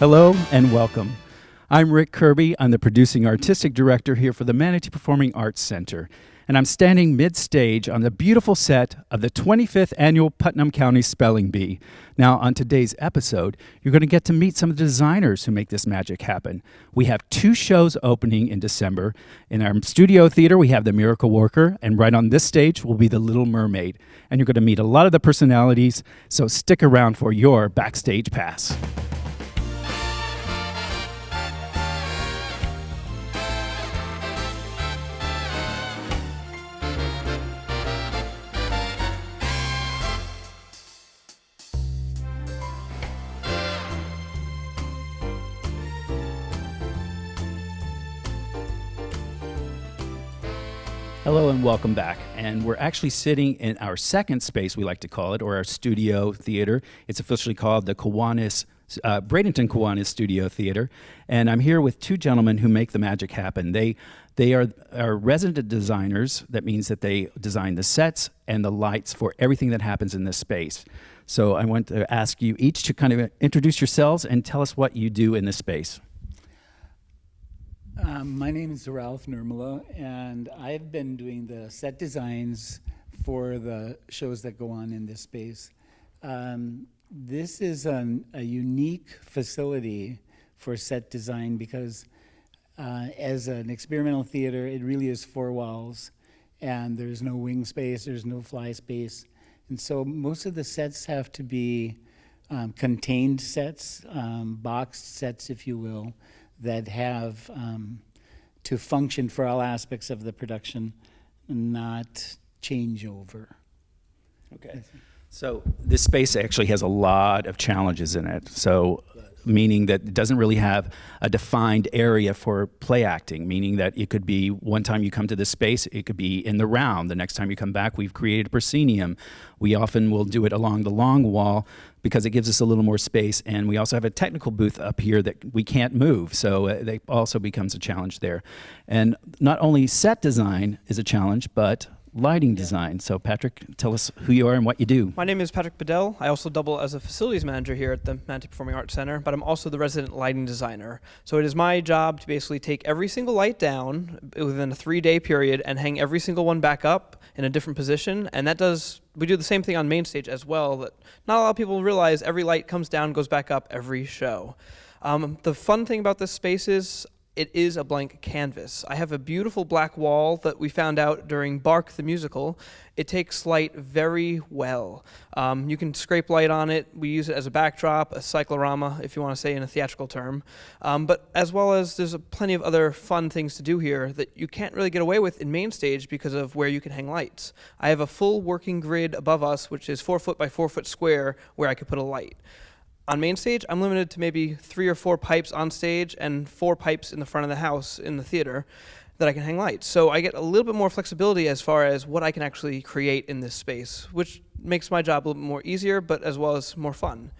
Hello and welcome. I'm Rick Kirby. I'm the producing artistic director here for the Manatee Performing Arts Center, and I'm standing mid-stage on the beautiful set of the 25th Annual Putnam County Spelling Bee. Now, on today's episode, you're going to get to meet some of the designers who make this magic happen. We have 2 shows opening in December. In our studio theater, we have The Miracle Worker, and right on this stage will be The Little Mermaid. And you're going to meet a lot of the personalities, so stick around for your Backstage Pass. Hello and welcome back. And we're actually sitting in our second space, we like to call it, or our studio theater. It's officially called the Bradenton Kiwanis Studio Theater. And I'm here with 2 gentlemen who make the magic happen. They are resident designers. That means that they design the sets and the lights for everything that happens in this space. So I want to ask you each to kind of introduce yourselves and tell us what you do in this space. My name is Ralph Nurmela, and I've been doing the set designs for the shows that go on in this space. This is a unique facility for set design because as an experimental theater, it really is 4 walls, and there's no wing space, there's no fly space. And so most of the sets have to be contained sets, boxed sets, if you will, that have to function for all aspects of the production, not change over. Okay. So this space actually has a lot of challenges in it. So meaning that it doesn't really have a defined area for play acting, meaning that it could be one time you come to this space, it could be in the round. The next time you come back, we've created a proscenium. We often will do it along the long wall because it gives us a little more space. And we also have a technical booth up here that we can't move. So that also becomes a challenge there. And not only set design is a challenge, but lighting design. So Patrick, tell us who you are and what you do. My name is Patrick Bedell. I also double as a facilities manager here at the Manatee Performing Arts Center, but I'm also the resident lighting designer. So it is my job to basically take every single light down within a 3-day period and hang every single one back up in a different position. And we do the same thing on main stage as well, that not a lot of people realize every light comes down, goes back up every show. The fun thing about this space is it is a blank canvas. I have a beautiful black wall that we found out during Bark the Musical. It takes light very well. You can scrape light on it. We use it as a backdrop, a cyclorama, if you want to say in a theatrical term. But as well as there's plenty of other fun things to do here that you can't really get away with in main stage because of where you can hang lights. I have a full working grid above us, which is 4 foot by 4 foot square, where I could put a light. On main stage, I'm limited to maybe 3 or 4 pipes on stage and 4 pipes in the front of the house in the theater that I can hang lights. So I get a little bit more flexibility as far as what I can actually create in this space, which makes my job a little bit more easier, but as well as more fun.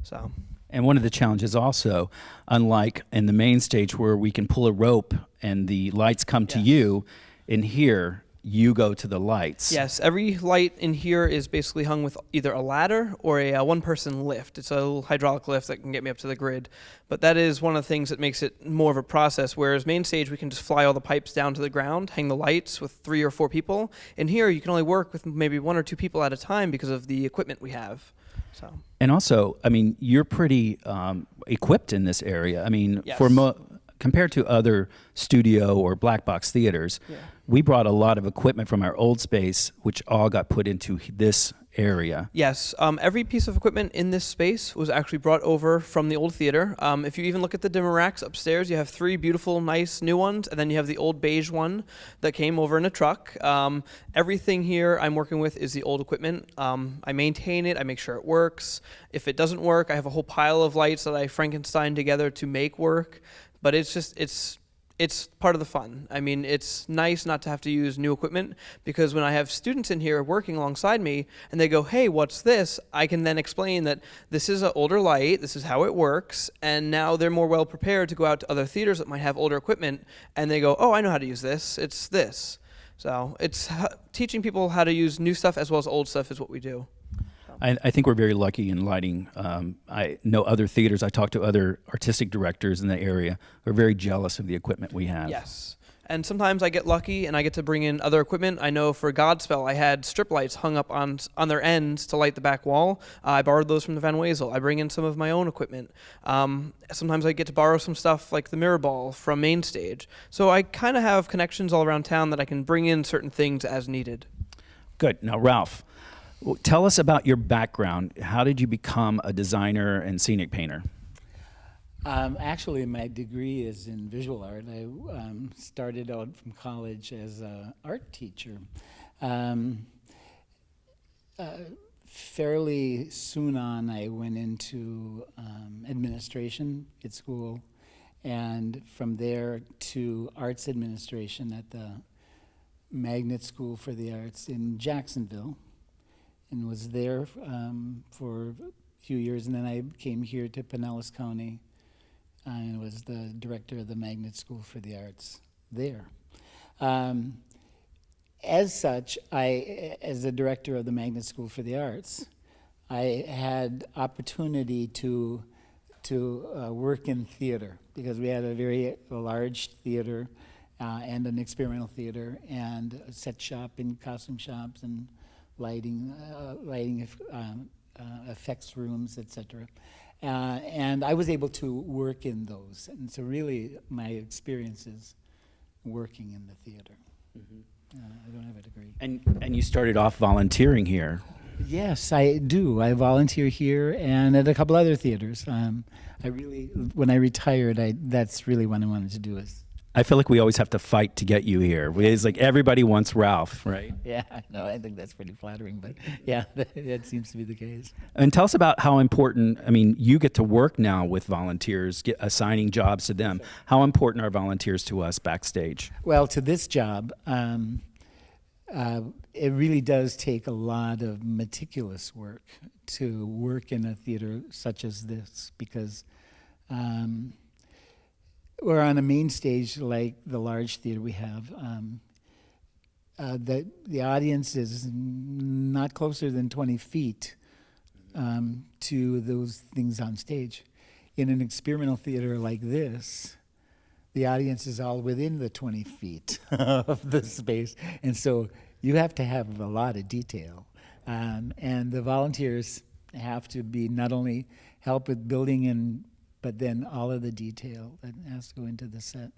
So. And one of the challenges also, unlike in the main stage where we can pull a rope and the lights come to you, in here, you go to the lights. Yes, every light in here is basically hung with either a ladder or a one-person lift. It's a little hydraulic lift that can get me up to the grid. But that is one of the things that makes it more of a process, whereas main stage we can just fly all the pipes down to the ground, hang the lights with 3 or 4 people. In here you can only work with maybe 1 or 2 people at a time because of the equipment we have. So. And also, I mean, you're pretty equipped in this area. I mean, yes. Compared to other studio or black box theaters, we brought a lot of equipment from our old space, which all got put into this area. Yes, every piece of equipment in this space was actually brought over from the old theater. If you even look at the dimmer racks upstairs, you have 3 beautiful, nice new ones, and then you have the old beige one that came over in a truck. Everything here I'm working with is the old equipment. I maintain it, I make sure it works. If it doesn't work, I have a whole pile of lights that I Frankenstein together to make work. But it's part of the fun. I mean, it's nice not to have to use new equipment because when I have students in here working alongside me and they go, hey, what's this? I can then explain that this is an older light, this is how it works, and now they're more well prepared to go out to other theaters that might have older equipment and they go, oh, I know how to use this, it's this. So it's teaching people how to use new stuff as well as old stuff is what we do. I think we're very lucky in lighting. I know other theaters. I talk to other artistic directors in the area who are very jealous of the equipment we have. Yes. And sometimes I get lucky and I get to bring in other equipment. I know for Godspell, I had strip lights hung up on their ends to light the back wall. I borrowed those from the Van Wezel. I bring in some of my own equipment. Sometimes I get to borrow some stuff like the mirror ball from Main Stage. So I kind of have connections all around town that I can bring in certain things as needed. Good. Now, Ralph, tell us about your background. How did you become a designer and scenic painter? Actually, my degree is in visual art. I started out from college as an art teacher. Fairly soon on, I went into administration at school, and from there to arts administration at the Magnet School for the Arts in Jacksonville, and was there for a few years, and then I came here to Pinellas County. I was the director of the Magnet School for the Arts there. As such, as the director of the Magnet School for the Arts, I had opportunity to work in theater, because we had a very large theater and an experimental theater and a set shop and costume shops and lighting effects rooms, etc. And I was able to work in those. And so really my experience is working in the theater. I don't have a degree. And you started off volunteering here. Yes, I do. I volunteer here and at a couple other theaters. When I retired, that's really what I wanted to do. I feel like we always have to fight to get you here. It's like everybody wants Ralph, right? Yeah, no, I think that's pretty flattering, but yeah, that seems to be the case. And tell us about how important, you get to work now with volunteers, assigning jobs to them. How important are volunteers to us backstage? Well, to this job, it really does take a lot of meticulous work to work in a theater such as this, because we're on a main stage like the large theater we have. The audience is not closer than 20 feet to those things on stage. In an experimental theater like this, the audience is all within the 20 feet of the space. And so you have to have a lot of detail. And the volunteers have to be not only help with building but then all of the detail that has to go into the set.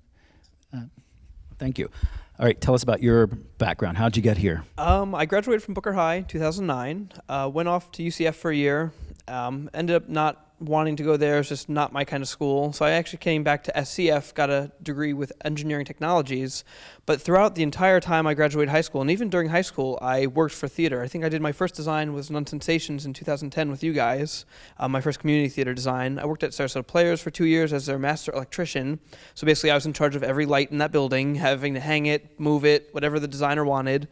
Thank you. All right, tell us about your background. How'd you get here? I graduated from Booker High 2009, went off to UCF for a year, ended up not wanting to go there. It's just not my kind of school. So I actually came back to SCF, got a degree with engineering technologies. But throughout the entire time I graduated high school, and even during high school, I worked for theater. I think I did my first design was Nun Sensations in 2010 with you guys, my first community theater design. I worked at Sarasota Players for 2 years as their master electrician. So basically I was in charge of every light in that building, having to hang it, move it, whatever the designer wanted.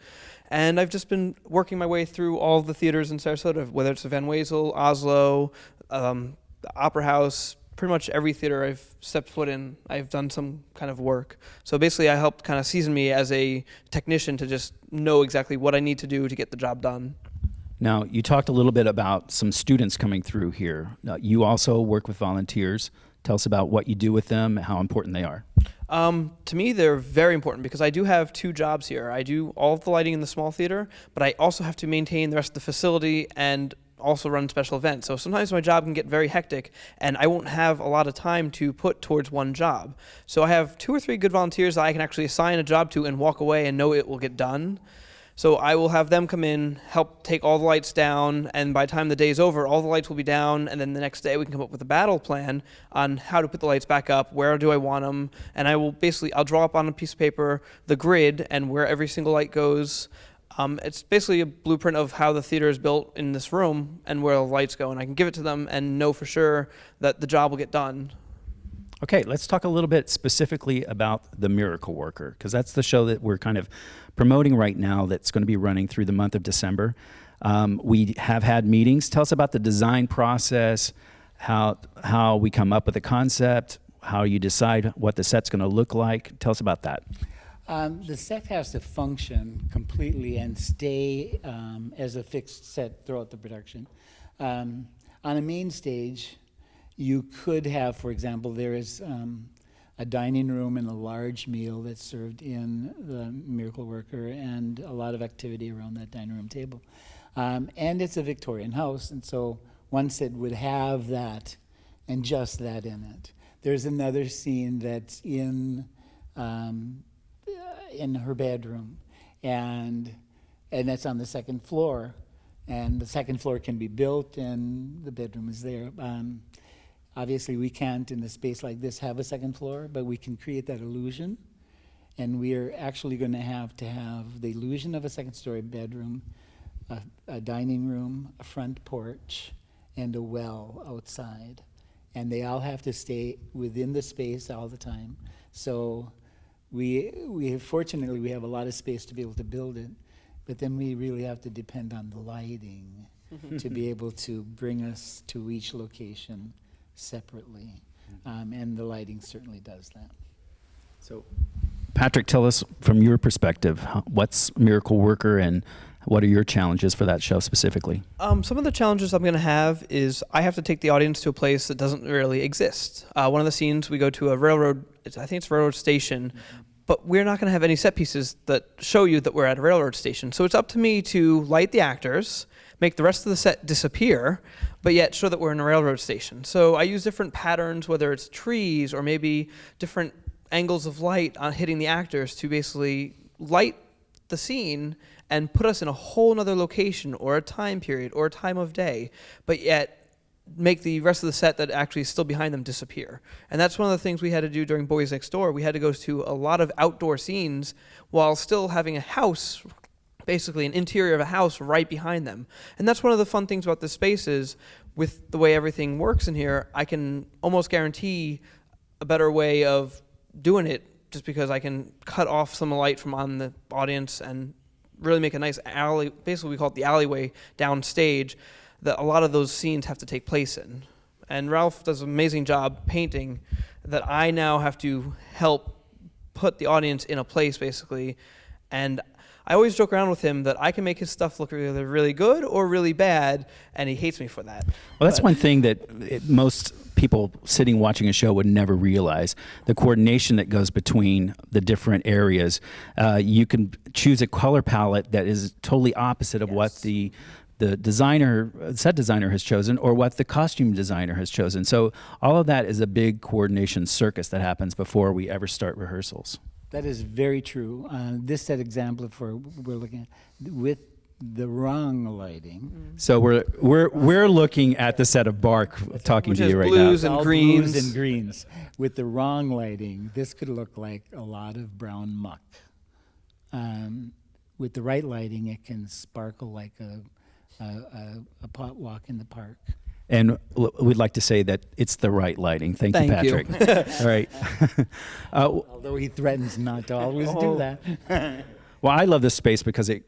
And I've just been working my way through all the theaters in Sarasota, whether it's the Van Wezel, Oslo, the Opera House, pretty much every theater I've stepped foot in, I've done some kind of work. So basically I helped kind of season me as a technician to just know exactly what I need to do to get the job done. Now, you talked a little bit about some students coming through here. You also work with volunteers. Tell us about what you do with them, how important they are. To me, they're very important because I do have 2 jobs here. I do all of the lighting in the small theater, but I also have to maintain the rest of the facility and also run special events. So sometimes my job can get very hectic and I won't have a lot of time to put towards one job. So I have 2 or 3 good volunteers that I can actually assign a job to and walk away and know it will get done. So I will have them come in, help take all the lights down, and by the time the day is over, all the lights will be down, and then the next day we can come up with a battle plan on how to put the lights back up, where do I want them, and I'll draw up on a piece of paper the grid and where every single light goes. It's basically a blueprint of how the theater is built in this room and where the lights go, and I can give it to them and know for sure that the job will get done. Okay, let's talk a little bit specifically about The Miracle Worker, because that's the show that we're kind of promoting right now that's going to be running through the month of December. We have had meetings. Tell us about the design process, how we come up with a concept, how you decide what the set's going to look like. Tell us about that. The set has to function completely and stay as a fixed set throughout the production. On a main stage, you could have, for example, there is a dining room and a large meal that's served in the Miracle Worker and a lot of activity around that dining room table. And it's a Victorian house, and so one set would have that and just that in it. There's another scene that's in her bedroom, and that's on the second floor, and the second floor can be built, and the bedroom is there. Obviously, we can't, in a space like this, have a second floor, but we can create that illusion, and we are actually going to have the illusion of a second-story bedroom, a dining room, a front porch, and a well outside, and they all have to stay within the space all the time. So fortunately, we have a lot of space to be able to build it, but then we really have to depend on the lighting to be able to bring us to each location separately. And the lighting certainly does that. So, Patrick, tell us from your perspective, what's Miracle Worker and what are your challenges for that show specifically? Some of the challenges I'm going to have is I have to take the audience to a place that doesn't really exist. One of the scenes, we go to a railroad, I think it's a railroad station, but we're not going to have any set pieces that show you that we're at a railroad station. So it's up to me to light the actors, make the rest of the set disappear, but yet show that we're in a railroad station. So I use different patterns, whether it's trees or maybe different angles of light on hitting the actors to basically light the scene and put us in a whole nother location or a time period or a time of day, but yet make the rest of the set that actually is still behind them disappear. And that's one of the things we had to do during Boys Next Door. We had to go to a lot of outdoor scenes while still having a house, basically an interior of a house right behind them. And that's one of the fun things about this space is with the way everything works in here, I can almost guarantee a better way of doing it just because I can cut off some light from on the audience and really make a nice alley, basically we call it the alleyway downstage, that a lot of those scenes have to take place in. And Ralph does an amazing job painting that I now have to help put the audience in a place basically. And I always joke around with him that I can make his stuff look either really good or really bad, and he hates me for that. Well, that's one thing that most people sitting watching a show would never realize, the coordination that goes between the different areas. You can choose a color palette that is totally opposite of what the designer, set designer has chosen or what the costume designer has chosen. So all of that is a big coordination circus that happens before we ever start rehearsals. That is very true. This set example we're looking at with the wrong lighting. So we're looking at the set of Bark talking Which to has you right blues now. and All greens. blues and greens. With the wrong lighting, this could look like a lot of brown muck. With the right lighting, it can sparkle like a pot walk in the park. And we'd like to say that it's the right lighting. Thank you, Thank you. Patrick. All right. Although he threatens not to always do that. Well, I love this space because it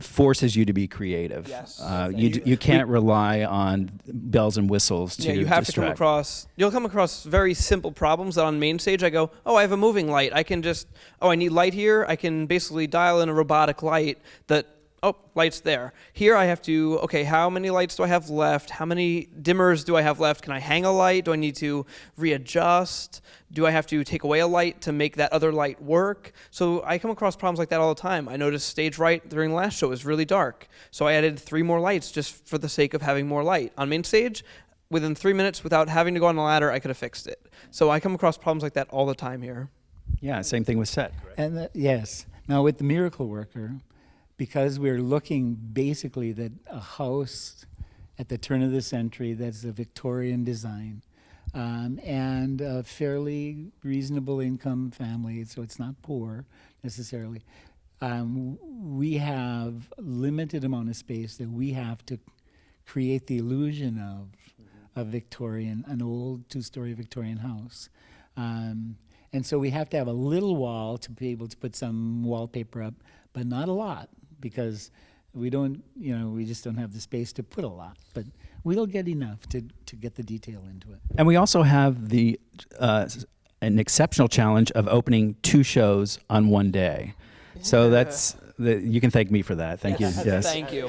forces you to be creative. Yes. You can't rely on bells and whistles to you have distract. to come across, you'll come across very simple problems that on main stage I go, oh, I have a moving light. I can just, I need light here. I can basically dial in a robotic light that, oh, light's there. Here I have to, okay, how many lights do I have left? How many dimmers do I have left? Can I hang a light? Do I need to readjust? Do I have to take away a light to make that other light work? So I come across problems like that all the time. I noticed stage right during the last show was really dark. So I added 3 more lights just for the sake of having more light. On main stage, within 3 minutes, without having to go on the ladder, I could have fixed it. So I come across problems like that all the time here. Yeah, same thing with set. And yes. Now with the Miracle Worker, because we're looking basically at a house at the turn of the century that's a Victorian design and a fairly reasonable income family, so it's not poor necessarily. We have limited amount of space that we have to create the illusion of a Victorian, an old 2-story Victorian house. And so we have to have a little wall to be able to put some wallpaper up, but not a lot, because we don't, we just don't have the space to put a lot. But we'll get enough to get the detail into it. And we also have an exceptional challenge of opening 2 shows on one day. So you can thank me for that. Thank you. Yes. Thank you.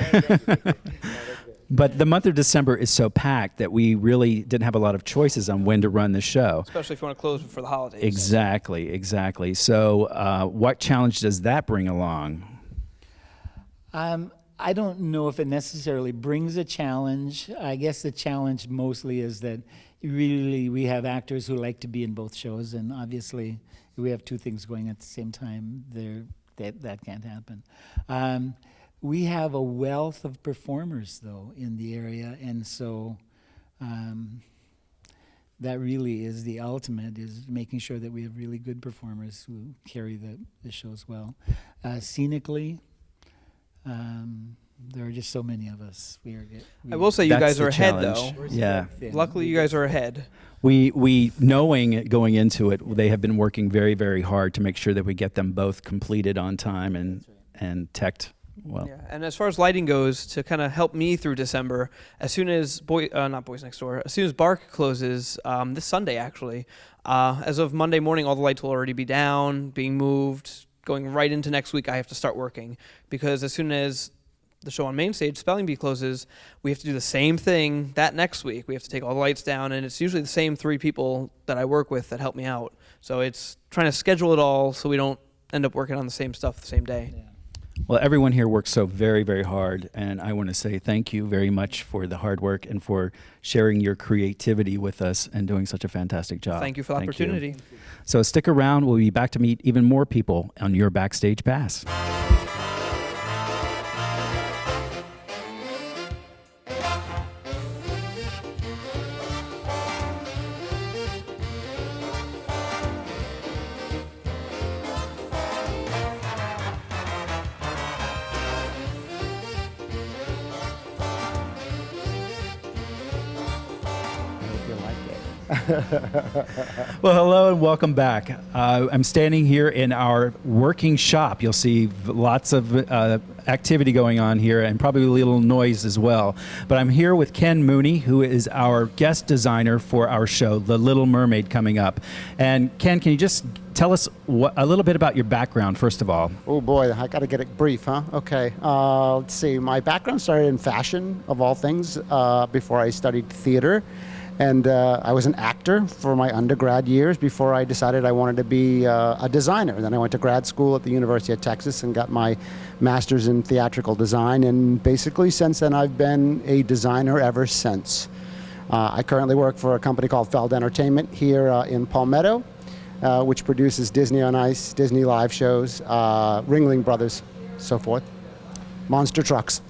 But the month of December is so packed that we really didn't have a lot of choices on when to run the show. Especially if you want to close before the holidays. Exactly. So what challenge does that bring along? I don't know if it necessarily brings a challenge. I guess the challenge mostly is that we have actors who like to be in both shows, and obviously we have 2 things going at the same time. That can't happen. We have a wealth of performers, though, in the area, and so that really is the ultimate, is making sure that we have really good performers who carry the shows well. Scenically, there are just so many of us. I will say you That's guys the are ahead, challenge. though. Yeah. Luckily, you guys are ahead. We knowing it going into it, they have been working very, very hard to make sure that we get them both completed on time and teched well. Yeah, and as far as lighting goes, to kind of help me through December, as soon as not Boys Next Door, as soon as Bark closes, this Sunday actually, as of Monday morning, all the lights will already be down, being moved, going right into next week. I have to start working because as soon as the show on Main Stage, Spelling Bee, closes, we have to do the same thing that next week. We have to take all the lights down, and it's usually the same 3 people that I work with that help me out. So it's trying to schedule it all so we don't end up working on the same stuff the same day. Yeah. Well, everyone here works so very, very hard, and I want to say thank you very much for the hard work and for sharing your creativity with us and doing such a fantastic job. Thank you for the opportunity. So stick around. We'll be back to meet even more people on your Backstage Pass. Well, hello and welcome back. I'm standing here in our working shop. You'll see lots of activity going on here and probably a little noise as well. But I'm here with Ken Mooney, who is our guest designer for our show, The Little Mermaid, coming up. And Ken, can you just tell us a little bit about your background, first of all? Oh boy, I got to get it brief, huh? Okay, let's see. My background started in fashion, of all things, before I studied theater. And I was an actor for my undergrad years before I decided I wanted to be a designer. And then I went to grad school at the University of Texas and got my master's in theatrical design. And basically since then, I've been a designer ever since. I currently work for a company called Feld Entertainment here in Palmetto, which produces Disney on Ice, Disney live shows, Ringling Brothers, so forth, monster trucks.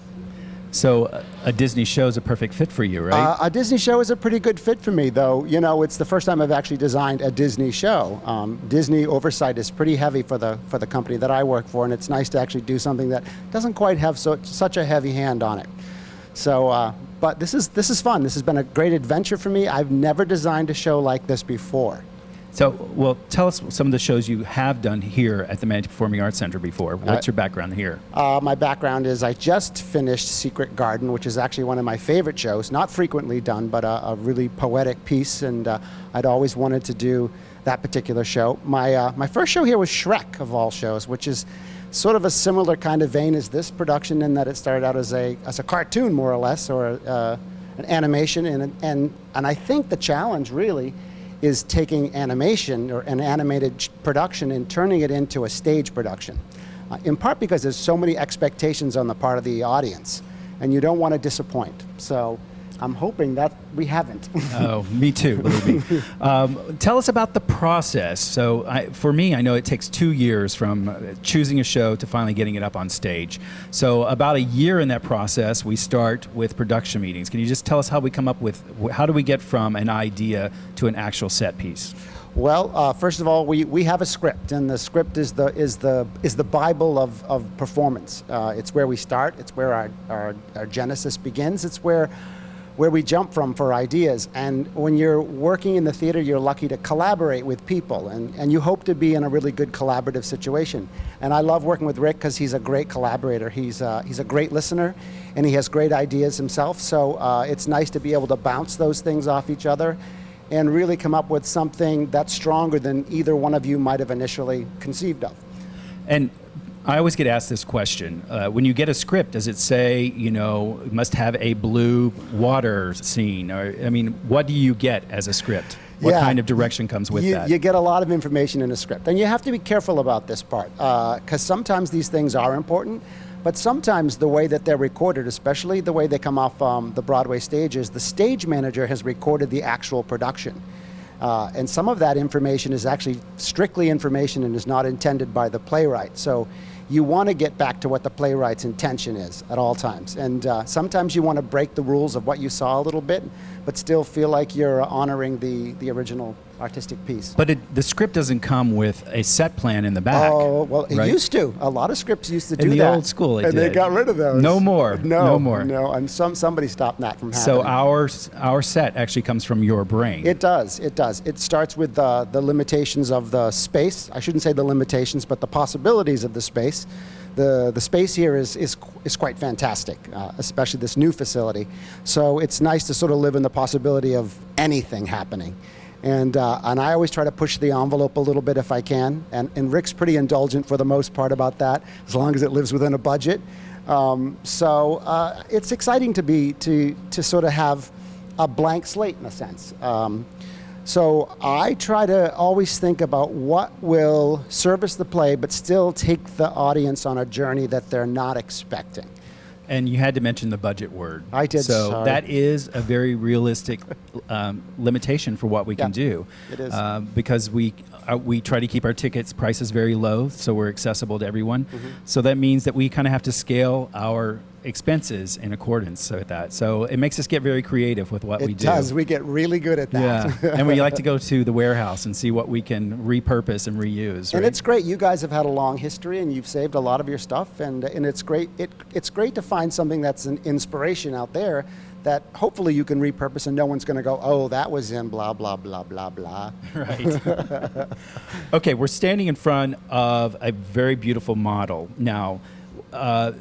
So a Disney show is a perfect fit for you, right? A Disney show is a pretty good fit for me, though. You know, it's the first time I've actually designed a Disney show. Disney oversight is pretty heavy for the company that I work for, and it's nice to actually do something that doesn't quite have such a heavy hand on it. So, but this is fun. This has been a great adventure for me. I've never designed a show like this before. So, well, tell us some of the shows you have done here at the Manatee Performing Arts Center before. What's your background here? My background is I just finished Secret Garden, which is actually one of my favorite shows, not frequently done, but a really poetic piece, and I'd always wanted to do that particular show. My first show here was Shrek, of all shows, which is sort of a similar kind of vein as this production in that it started out as a cartoon, more or less, or an animation, and I think the challenge really is taking animation or an animated production and turning it into a stage production. In part because there's so many expectations on the part of the audience, and you don't want to disappoint. So I'm hoping that we haven't. Oh, me too, believe me. Tell us about the process. So for me, I know it takes 2 years from choosing a show to finally getting it up on stage. So about a year in that process, we start with production meetings. Can you just tell us how we come up with, how do we get from an idea to an actual set piece? Well, first of all, we have a script, and the script is the Bible of performance. It's where we start. It's where our genesis begins. It's where we jump from for ideas. And when you're working in the theater, you're lucky to collaborate with people, and you hope to be in a really good collaborative situation. And I love working with Rick because he's a great collaborator. He's a great listener, and he has great ideas himself. So it's nice to be able to bounce those things off each other. and really come up with something that's stronger than either one of you might have initially conceived of. And I always get asked this question. When you get a script, does it say, you know, it must have a blue water scene? Or, I mean, what do you get as a script? What Yeah. kind of direction comes with that? You get a lot of information in a script. And you have to be careful about this part, because sometimes these things are important, but sometimes the way that they're recorded, especially the way they come off the Broadway stages, the stage manager has recorded the actual production. And some of that information is actually strictly information and is not intended by the playwright. So you want to get back to what the playwright's intention is at all times. And sometimes you want to break the rules of what you saw a little bit, but still feel like you're honoring the original artistic piece. But the script doesn't come with a set plan in the back. Oh, well, it right? used to. A lot of scripts used to do In the that. old school, it and they did. got rid of those. No more. No more. No, and somebody stopped that from So happening. our set actually comes from your brain. It does. It does. It starts with the limitations of the space. I shouldn't say the limitations, but the possibilities of the space. The space here is quite fantastic, especially this new facility. So it's nice to sort of live in the possibility of anything happening. And I always try to push the envelope a little bit if I can. And Rick's pretty indulgent for the most part about that, as long as it lives within a budget. So it's exciting to sort of have a blank slate in a sense. So I try to always think about what will service the play, but still take the audience on a journey that they're not expecting. And you had to mention the budget word. I did, So sorry. that is a very realistic limitation for what we can do. it is. Because we try to keep our tickets prices very low, so we're accessible to everyone. Mm-hmm. So that means that we kind of have to scale our expenses in accordance with that. So it makes us get very creative with what we It do. does. We get really good at that. Yeah, and we like to go to the warehouse and see what we can repurpose and reuse. And right? it's great. You guys have had a long history, and you've saved a lot of your stuff, and it's great. It's great to find something that's an inspiration out there that hopefully you can repurpose, and no one's going to go, oh, that was in blah blah blah blah blah. Right. Okay, we're standing in front of a very beautiful model. Now,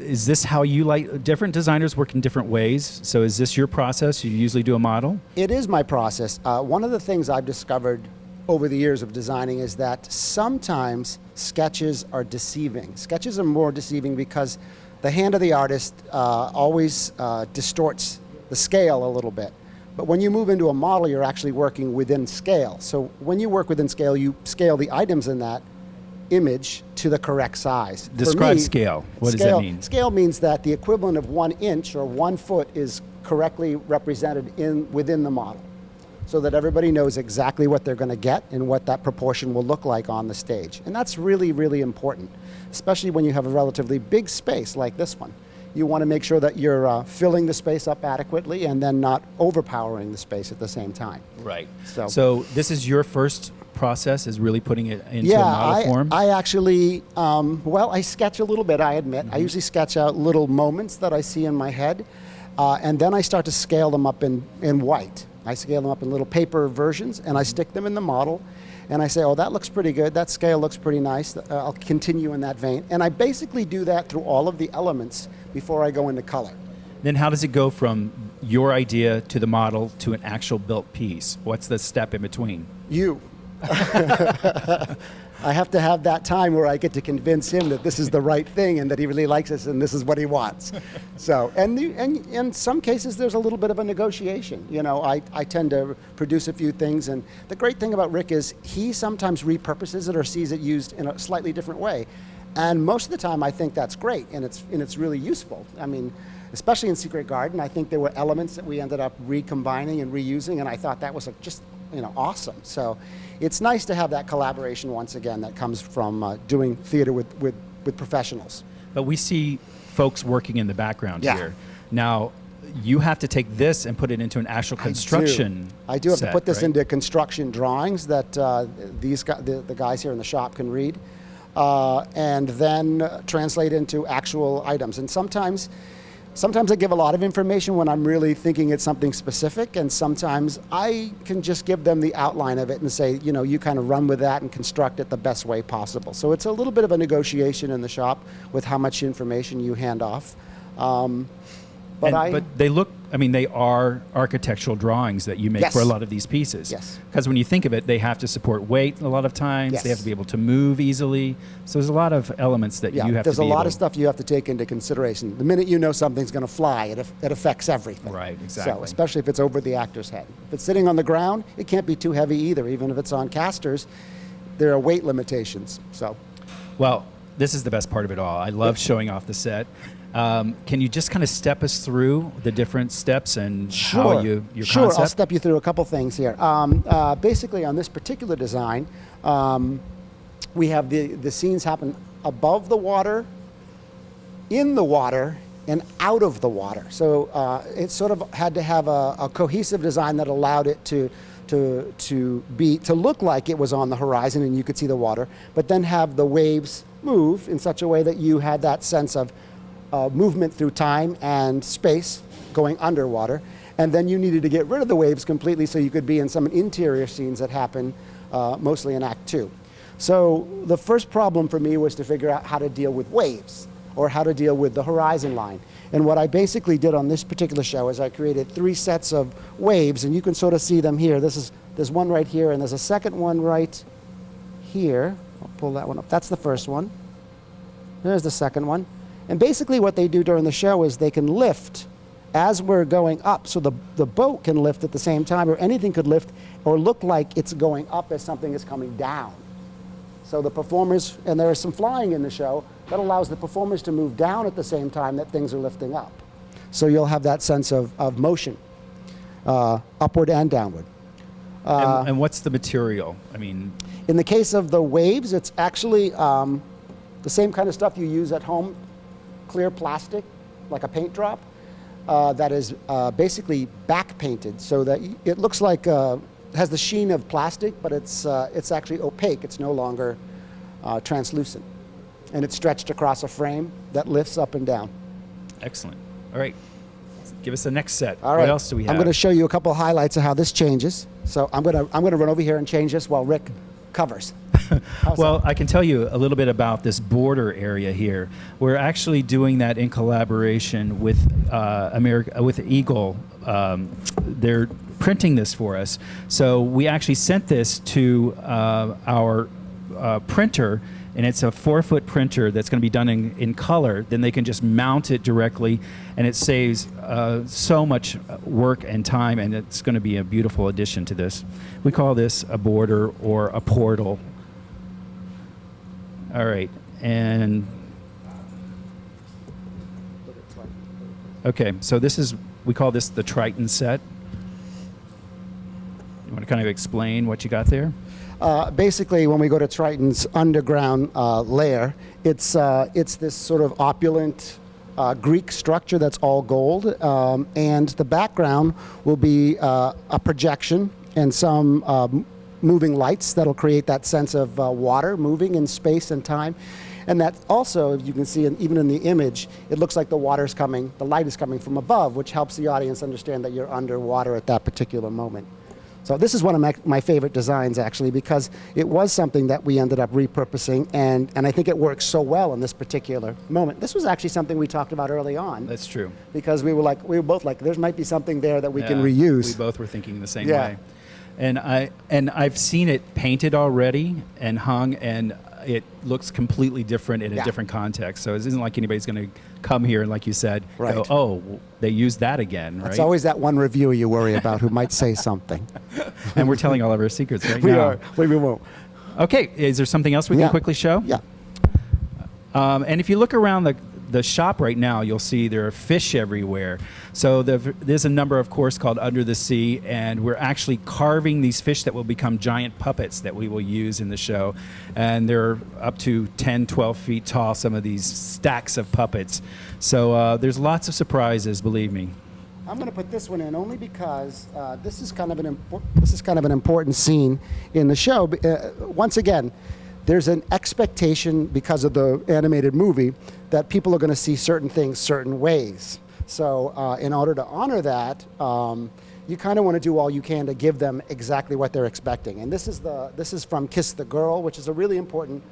is this how you like? Different designers work in different ways. So is this your process? You usually do a model? It is my process. One of the things I've discovered over the years of designing is that sometimes sketches are deceiving. Sketches are more deceiving because the hand of the artist always distorts the scale a little bit. But when you move into a model, you're actually working within scale. So when you work within scale, you scale the items in that image to the correct size. For Describe me, scale. What does that mean? Scale means that the equivalent of 1 inch or 1 foot is correctly represented within the model, so that everybody knows exactly what they're going to get and what that proportion will look like on the stage. And that's really, really important, especially when you have a relatively big space like this one. You want to make sure that you're filling the space up adequately and then not overpowering the space at the same time. Right. So- So this is your first process, is really putting it into a model form? I actually, I sketch a little bit, I admit. I usually sketch out little moments that I see in my head, and then I start to scale them up in white. I scale them up in little paper versions, and I stick them in the model, and I say, oh, that looks pretty good, that scale looks pretty nice, I'll continue in that vein. And I basically do that through all of the elements before I go into color. Then how does it go from your idea to the model to an actual built piece? What's the step in between? You. I have to have that time where I get to convince him that this is the right thing and that he really likes this and this is what he wants. So, and in some cases, there's a little bit of a negotiation. You know, I tend to produce a few things, and the great thing about Rick is he sometimes repurposes it or sees it used in a slightly different way. And most of the time, I think that's great, and it's really useful. I mean, especially in Secret Garden, I think there were elements that we ended up recombining and reusing, and I thought that was just awesome. So it's nice to have that collaboration once again that comes from doing theater with professionals. But we see folks working in the background Yeah. here. Now, you have to take this and put it into an actual construction I do have set, to put this right? into construction drawings that the guys here in the shop can read, and then translate into actual items. And sometimes I give a lot of information when I'm really thinking it's something specific, and sometimes I can just give them the outline of it and say, you kind of run with that and construct it the best way possible. So it's a little bit of a negotiation in the shop with how much information you hand off. But they look, I mean, they are architectural drawings that you make Yes. for a lot of these pieces. Yes. Because when you think of it, they have to support weight a lot of times. Yes. They have to be able to move easily. So there's a lot of elements that you have there's to be a lot able- of stuff you have to take into consideration. The minute you know something's going to fly, it affects everything. Right, So, exactly. especially if it's over the actor's head. If it's sitting on the ground, it can't be too heavy either. Even if it's on casters, there are weight limitations. So, Well, this is the best part of it all. I love showing off the set. Can you just kind of step us through the different steps and how your Sure, concept? I'll step you through a couple things here. Basically, on this particular design, we have the scenes happen above the water, in the water, and out of the water. So it sort of had to have a cohesive design that allowed it to look like it was on the horizon and you could see the water, but then have the waves move in such a way that you had that sense of movement through time and space going underwater. And then you needed to get rid of the waves completely so you could be in some interior scenes that happen mostly in Act 2. So the first problem for me was to figure out how to deal with waves or how to deal with the horizon line. And what I basically did on this particular show is I created 3 sets of waves, and you can sort of see them here. There's one right here, and there's a second one right here. I'll pull that one up. That's the first one. There's the second one. And basically what they do during the show is they can lift as we're going up. So the boat can lift at the same time, or anything could lift or look like it's going up as something is coming down. So the performers, and there is some flying in the show, that allows the performers to move down at the same time that things are lifting up. So you'll have that sense of motion, upward and downward. And what's the material? I mean, In the case of the waves, it's actually the same kind of stuff you use at home, clear plastic, like a paint drop, that is basically back painted so that it looks like has the sheen of plastic, but it's actually opaque. It's no longer translucent. And it's stretched across a frame that lifts up and down. excellent. All right. Give us the next set. All right. What else do we have? I'm going to show you a couple highlights of how this changes. So I'm going to run over here and change this while Rick covers. How's Well, I can tell you a little bit about this border area here. We're actually doing that in collaboration with with Eagle. They're printing this for us. So we actually sent this to our printer, and it's a 4-foot printer that's going to be done in color. Then they can just mount it directly, and it saves so much work and time, and it's going to be a beautiful addition to this. We call this a border or a portal. All right, and okay, so we call this the Triton set. You want to kind of explain what you got there? Basically, when we go to Triton's underground lair, it's this sort of opulent Greek structure that's all gold, and the background will be a projection and some moving lights that'll create that sense of water moving in space and time. And that also, you can see, even in the image, it looks like the light is coming from above, which helps the audience understand that you're underwater at that particular moment. So this is one of my favorite designs, actually, because it was something that we ended up repurposing, and I think it works so well in this particular moment. This was actually something we talked about early on. That's true. Because we were both like, there might be something there that we can Yeah, reuse. We both were thinking the same Yeah. way. And I've seen it painted already and hung, and it looks completely different in a Yeah. different context. So it isn't like anybody's going to come here and, like you said, Right. go, oh, they used that again, right? It's always that one reviewer you worry about who might say something. And we're telling all of our secrets right We now. are. We won't. Okay, is there something else we can Yeah. quickly show? Yeah. And if you look around the shop right now, you'll see there are fish everywhere. So there's a number, of course, called Under the Sea, and we're actually carving these fish that will become giant puppets that we will use in the show. And they're up to 10, 12 feet tall, some of these stacks of puppets. So there's lots of surprises, believe me. I'm going to put this one in only because this is kind of an important scene in the show. Once again, there's an expectation because of the animated movie that people are going to see certain things certain ways. So in order to honor that, you kind of want to do all you can to give them exactly what they're expecting. And this is from Kiss the Girl, which is a really important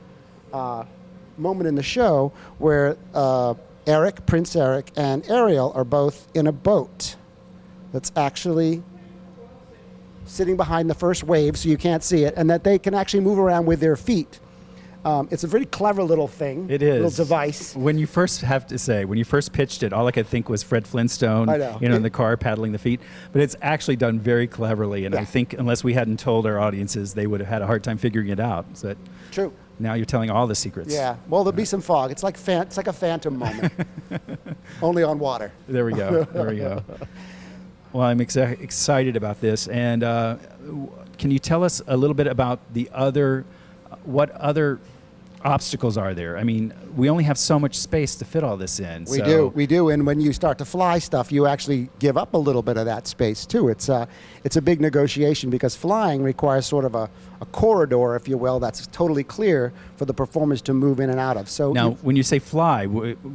moment in the show where Prince Eric, and Ariel are both in a boat that's actually sitting behind the first wave so you can't see it, and that they can actually move around with their feet. It's a very clever little thing. It is. Little device. When you first pitched it, all I could think was Fred Flintstone, I know. in the car paddling the feet. But it's actually done very cleverly, and Yeah. I think unless we hadn't told our audiences, they would have had a hard time figuring it out. So True. now you're telling all the secrets. Yeah. Well, there'll be some fog. It's like a phantom moment, only on water. There we go. There we go. Well, I'm excited about this. And can you tell us a little bit about what other obstacles are there? I mean, we only have so much space to fit all this in. We do. And when you start to fly stuff, you actually give up a little bit of that space too. It's a big negotiation because flying requires sort of a corridor, if you will, that's totally clear for the performers to move in and out of. So now, when you say fly,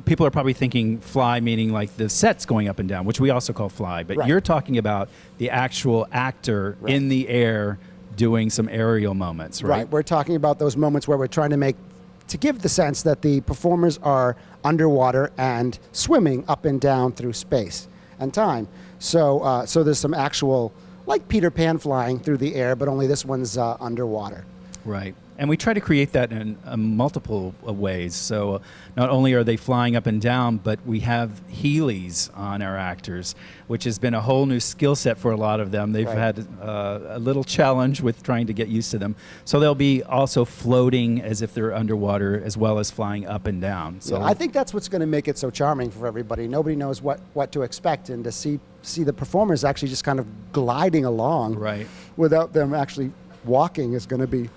people are probably thinking fly meaning like the set's going up and down, which we also call fly. But Right. you're talking about the actual actor Right. in the air doing some aerial moments, right? We're talking about those moments where we're trying to give the sense that the performers are underwater and swimming up and down through space and time. So there's some actual, like Peter Pan flying through the air, but only this one's underwater. Right. And we try to create that in multiple ways. So not only are they flying up and down, but we have Heelys on our actors, which has been a whole new skill set for a lot of them. They've Right. had a little challenge with trying to get used to them. So they'll be also floating as if they're underwater as well as flying up and down. So I think that's what's going to make it so charming for everybody. Nobody knows what to expect, and to see the performers actually just kind of gliding along Right. without them actually walking is going to be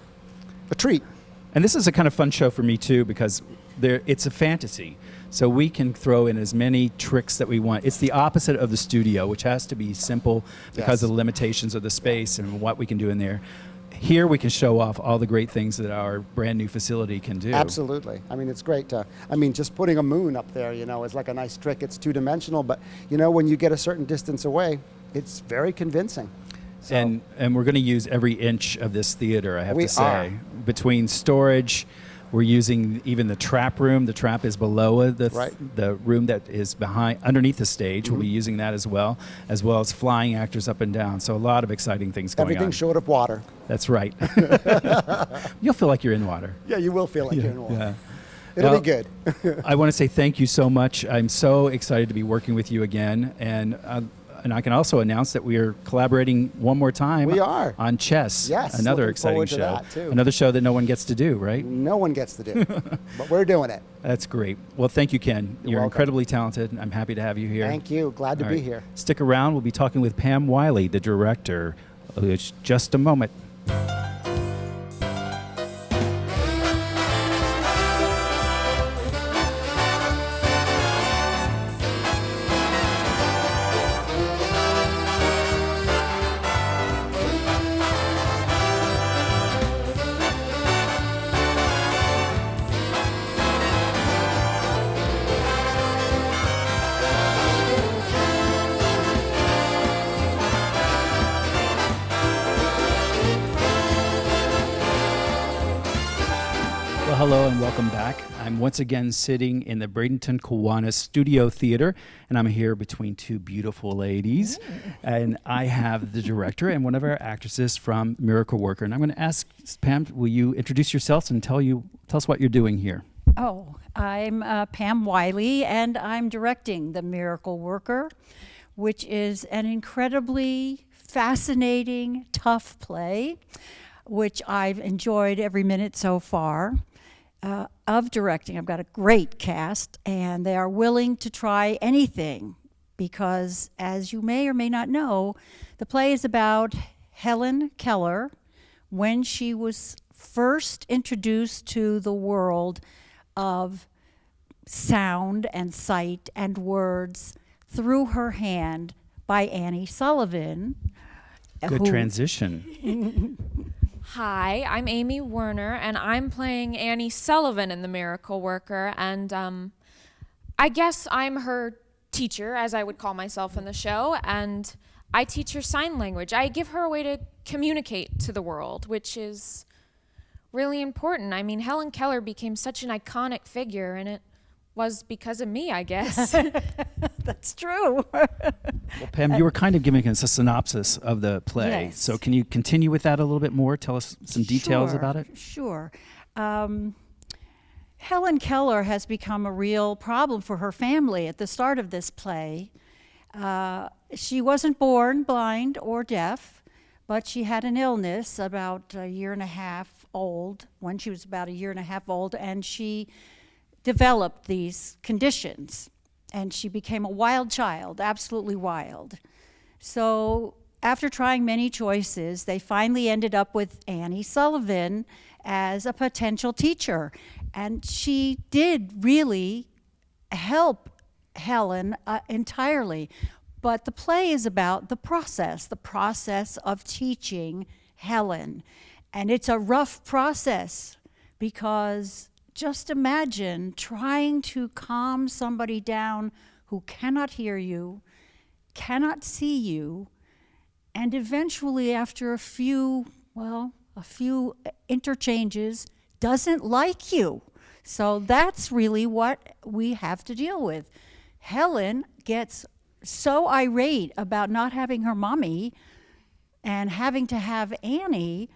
a treat. And this is a kind of fun show for me too because it's a fantasy. So we can throw in as many tricks that we want. It's the opposite of the studio, which has to be simple because Yes. of the limitations of the space and what we can do in there. Here we can show off all the great things that our brand new facility can do. Absolutely. I mean, it's great just putting a moon up there, is like a nice trick. It's two-dimensional, but, when you get a certain distance away, it's very convincing. So, And we're going to use every inch of this theater, I have We to say. are. Between storage, we're using even the trap room. The trap is below the room that is underneath the stage. We'll be using that as well as flying actors up and down. So a lot of exciting things going everything on. short of water. That's right. You'll feel like you're in water. Yeah, you will feel like you're in water. Yeah. It'll Well, be good. I want to say thank you so much. I'm so excited to be working with you again. And I can also announce that we are collaborating one more time. We are. On Chess. Yes, Another looking exciting forward to show. that, too. Another show that no one gets to do, right? No one gets to do, but we're doing it. That's great. Well, thank you, Ken. You're welcome. incredibly talented. I'm happy to have you here. Thank you. Glad to All be right. here. Stick around. We'll be talking with Pam Wiley, the director. It's just a moment. Well, hello and welcome back. I'm once again sitting in the Bradenton Kiwanis Studio Theater, and I'm here between two beautiful ladies. And I have the director and one of our actresses from Miracle Worker. And I'm going to ask Pam, will you introduce yourselves and tell us what you're doing here? Oh, I'm Pam Wiley, and I'm directing The Miracle Worker, which is an incredibly fascinating, tough play, which I've enjoyed every minute so far of directing. I've got a great cast, and they are willing to try anything because, as you may or may not know, the play is about Helen Keller when she was first introduced to the world of sound and sight and words through her hand by Annie Sullivan. Good transition. Hi, I'm Amy Woerner, and I'm playing Annie Sullivan in The Miracle Worker, and I guess I'm her teacher, as I would call myself in the show, and I teach her sign language. I give her a way to communicate to the world, which is really important. I mean, Helen Keller became such an iconic figure, and it was because of me, I guess. That's true. Well, Pam, you were kind of giving us a synopsis of the play. Yes. So can you continue with that a little bit more? Tell us some details Sure, about it. Sure. Helen Keller has become a real problem for her family at the start of this play. She wasn't born blind or deaf, but she had an illness about a year and a half old, when she was about a year and a half old, and she developed these conditions. And she became a wild child, absolutely wild. So after trying many choices, they finally ended up with Annie Sullivan as a potential teacher. And she did really help Helen entirely. But the play is about the process of teaching Helen. And it's a rough process, because just imagine trying to calm somebody down who cannot hear you, cannot see you, and eventually after a few interchanges, doesn't like you. So that's really what we have to deal with. Helen gets so irate about not having her mommy and having to have Annie,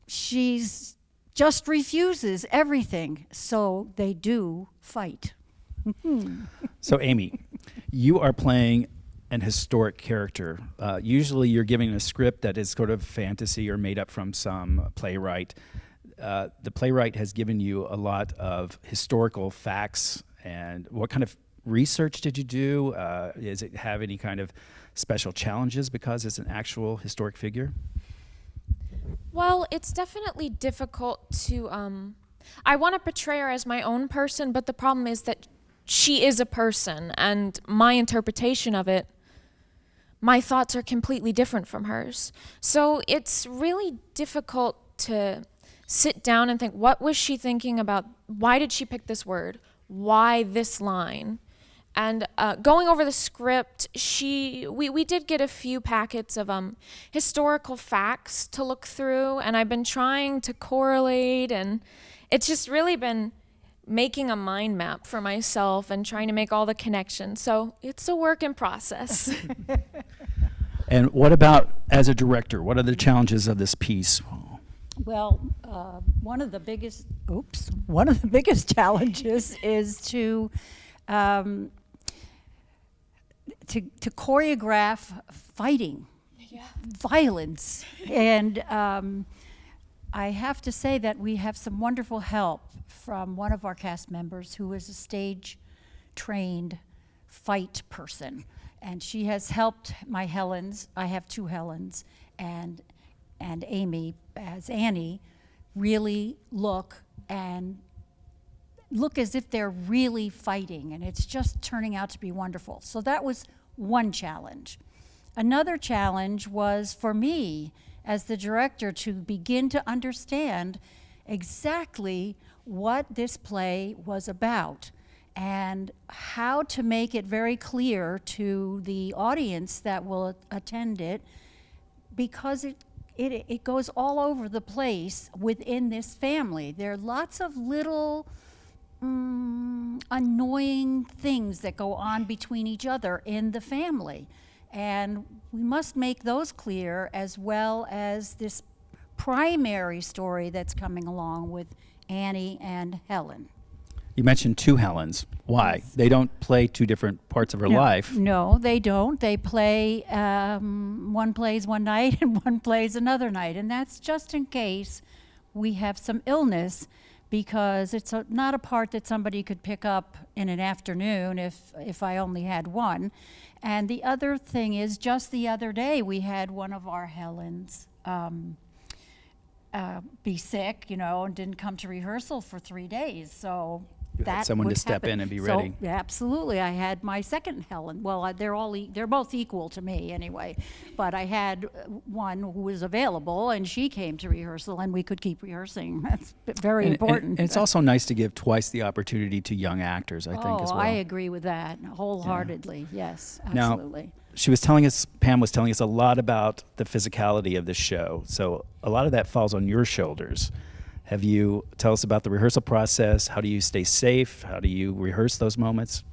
she's just refuses everything. So they do fight. So Amy, you are playing an historic character. Usually you're giving a script that is sort of fantasy or made up from some playwright. The playwright has given you a lot of historical facts. And what kind of research did you do? Does it have any kind of special challenges because it's an actual historic figure? Well, it's definitely difficult to, I want to portray her as my own person, but the problem is that she is a person, and my interpretation of it, my thoughts are completely different from hers. So it's really difficult to sit down and think, what was she thinking about? Why did she pick this word? Why this line? And going over the script, we did get a few packets of historical facts to look through, and I've been trying to correlate, and it's just really been making a mind map for myself and trying to make all the connections. So it's a work in process. And what about as a director? What are the challenges of this piece? Well, one of the biggest challenges is to choreograph fighting, violence. And I have to say that we have some wonderful help from one of our cast members who is a stage-trained fight person. And she has helped my Helens, I have two Helens, and Amy as Annie, really look as if they're really fighting, and it's just turning out to be wonderful. So that was one challenge. Another challenge was for me as the director to begin to understand exactly what this play was about and how to make it very clear to the audience that will attend it, because it goes all over the place within this family. There are lots of little annoying things that go on between each other in the family. And we must make those clear, as well as this primary story that's coming along with Annie and Helen. You mentioned two Helens. Why? Yes. They don't play two different parts of her life. No, they don't. They play, one plays one night and one plays another night. And that's just in case we have some illness, because it's not a part that somebody could pick up in an afternoon if I only had one. And the other thing is, just the other day, we had one of our Helens be sick, and didn't come to rehearsal for 3 days. So You had someone to would step happen. in and be So, ready. yeah, absolutely. I had my second Helen. Well, they're both equal to me anyway. But I had one who was available, and she came to rehearsal, and we could keep rehearsing. That's very important. And it's also nice to give twice the opportunity to young actors, I think, as well. I agree with that wholeheartedly. Yes, Now, absolutely. Pam was telling us a lot about the physicality of the show. So a lot of that falls on your shoulders. Have you tell us about the rehearsal process? How do you stay safe? How do you rehearse those moments?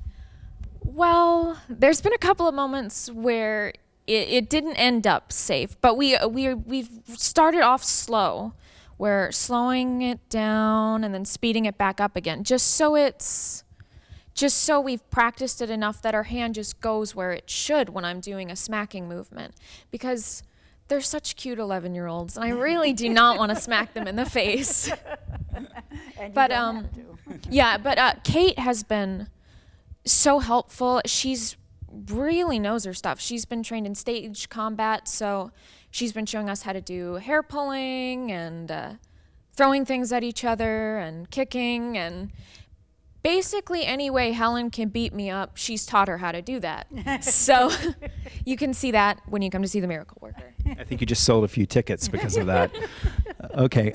Well, there's been a couple of moments where it didn't end up safe, but we've started off slow. We're slowing it down and then speeding it back up again, just so we've practiced it enough that our hand just goes where it should when I'm doing a smacking movement, because they're such cute 11-year-olds, and I really do not want to smack them in the face. But yeah, but Kate has been so helpful. She's really knows her stuff. She's been trained in stage combat, so she's been showing us how to do hair pulling and throwing things at each other and kicking, and basically any way Helen can beat me up, she's taught her how to do that. So you can see that when you come to see The Miracle Worker. I think you just sold a few tickets because of that. Okay.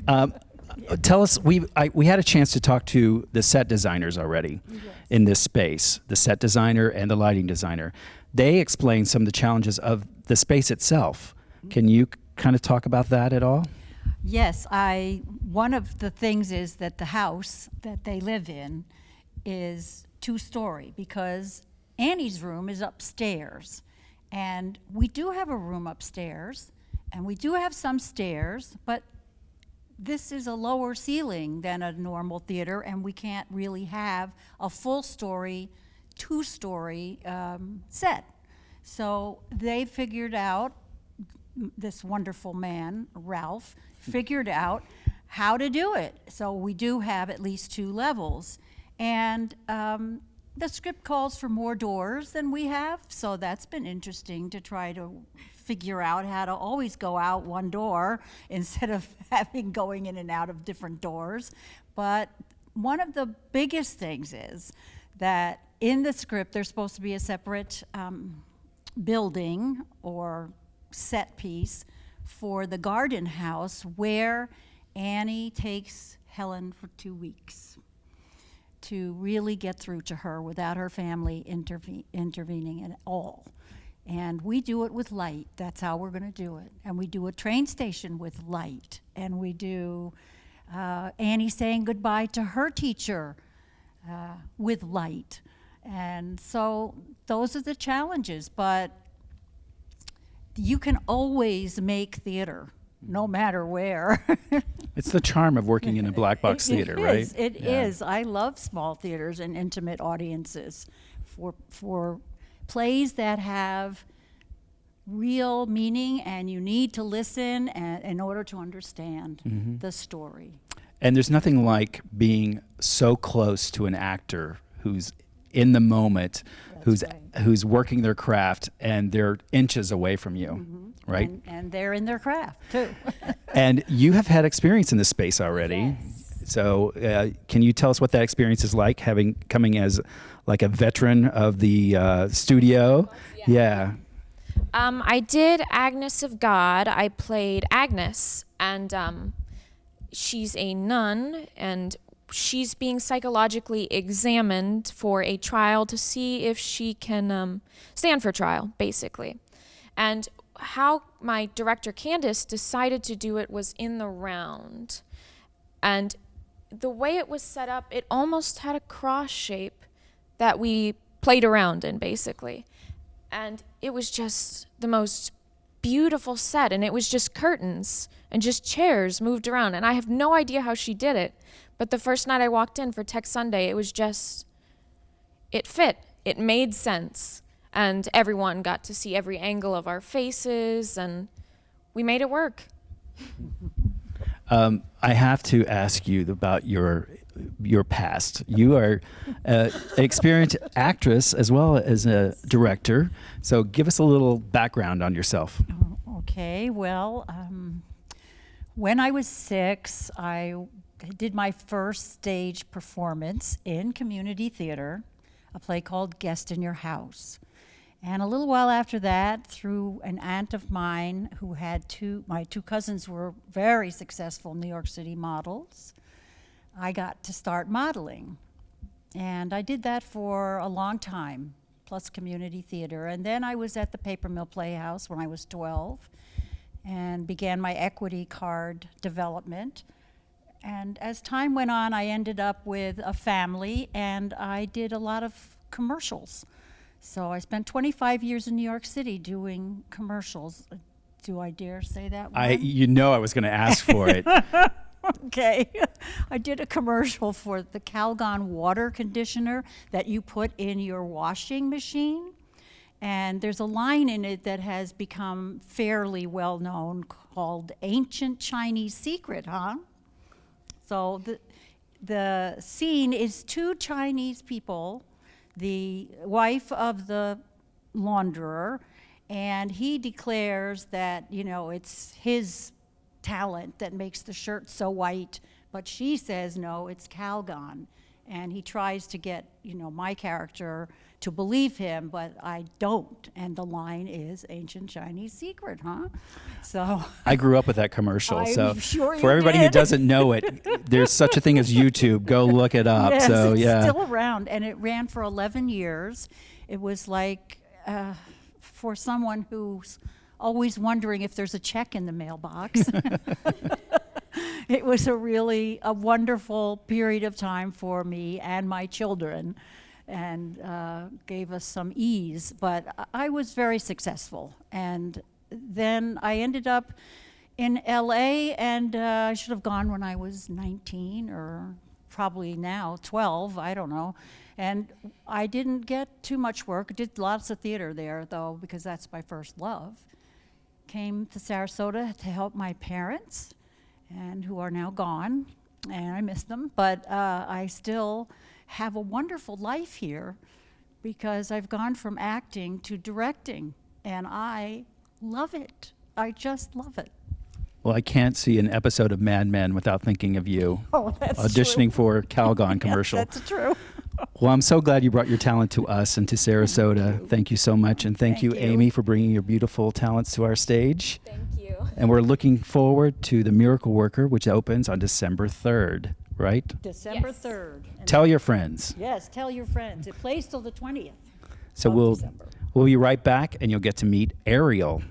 Tell us, we had a chance to talk to the set designers already in this space, the set designer and the lighting designer. They explained some of the challenges of the space itself. Can you kind of talk about that at all? Yes, one of the things is that the house that they live in is 2-story, because Annie's room is upstairs. And we do have a room upstairs, and we do have some stairs, but this is a lower ceiling than a normal theater, and we can't really have a full story, 2-story set. So they figured out, this wonderful man, Ralph, figured out how to do it. So we do have at least 2 levels. And the script calls for more doors than we have, so that's been interesting to try to figure out how to always go out one door instead of having going in and out of different doors. But one of the biggest things is that in the script there's supposed to be a separate building or set piece for the garden house where Annie takes Helen for 2 weeks to really get through to her without her family intervening at all. And we do it with light. That's how we're going to do it. And we do a train station with light. And we do Annie saying goodbye to her teacher with light. And so those are the challenges. But you can always make theater, no matter where. It's the charm of working in a black box theater, right? It is. I love small theaters and intimate audiences for plays that have real meaning, and you need to listen in order to understand the story. And there's nothing like being so close to an actor who's in the moment, who's working their craft, and they're inches away from you, right? And they're in their craft too. And you have had experience in this space already. Yes. So can you tell us what that experience is like, coming as like a veteran of the studio? Yeah. I did Agnes of God. I played Agnes, and she's a nun, and she's being psychologically examined for a trial to see if she can stand for trial, basically. And how my director, Candace, decided to do it was in the round. And the way it was set up, it almost had a cross shape that we played around in, basically. And it was just the most beautiful set, and it was just curtains and just chairs moved around. And I have no idea how she did it, but the first night I walked in for Tech Sunday, it was just, it fit. It made sense. And everyone got to see every angle of our faces, and we made it work. I have to ask you about your past. You are an experienced actress as well as a director. So give us a little background on yourself. Okay, well, when I was 6, I did my first stage performance in community theater, a play called Guest in Your House. And a little while after that, through an aunt of mine who had my two cousins were very successful New York City models, I got to start modeling. And I did that for a long time, plus community theater. And then I was at the Paper Mill Playhouse when I was 12 and began my equity card development. And as time went on, I ended up with a family, and I did a lot of commercials. So I spent 25 years in New York City doing commercials. Do I dare say that one? I was going to ask for it. Okay. I did a commercial for the Calgon water conditioner that you put in your washing machine. And there's a line in it that has become fairly well known called Ancient Chinese Secret, huh? So the scene is two Chinese people, the wife of the launderer, and he declares that, it's his talent that makes the shirt so white, but she says, no, it's Calgon. And he tries to get, my character to believe him, but I don't. And the line is Ancient Chinese Secret, huh? So I grew up with that commercial. I'm So sure you for everybody who did. doesn't know it, there's such a thing as YouTube. Go look it up. yes, So it's yeah. still around, and it ran for 11 years. It was like for someone who's always wondering if there's a check in the mailbox. It was a wonderful period of time for me and my children, and gave us some ease. But I was very successful. And then I ended up in LA, and I should have gone when I was 19, or probably now 12, I don't know. And I didn't get too much work. I did lots of theater there, though, because that's my first love. Came to Sarasota to help my parents, and who are now gone, and I miss them, but I still have a wonderful life here because I've gone from acting to directing, and I love it. I just love it. Well, I can't see an episode of Mad Men without thinking of you Oh, that's auditioning true. for Calgon commercial. Yes, that's true. Well, I'm so glad you brought your talent to us and to Sarasota. Thank you so much. And thank you, you. Amy, for bringing your beautiful talents to our stage. Thank you. And we're looking forward to The Miracle Worker, which opens on December 3rd, right? December Yes. 3rd. And Tell your friends. yes, tell your friends. It plays till the 20th. So of we'll December. be right back, and you'll get to meet Ariel.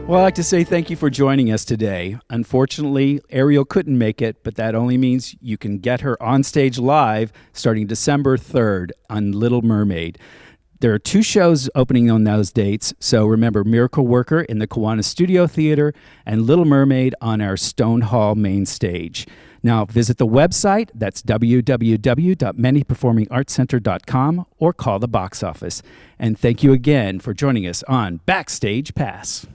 Well, I'd like to say thank you for joining us today. Unfortunately, Ariel couldn't make it, but that only means you can get her on stage live starting December 3rd on Little Mermaid. There are 2 shows opening on those dates, so remember Miracle Worker in the Kiwanis Studio Theater and Little Mermaid on our Stone Hall main stage. Now, visit the website, that's www.manateeperformingartscenter.com, or call the box office. And thank you again for joining us on Backstage Pass.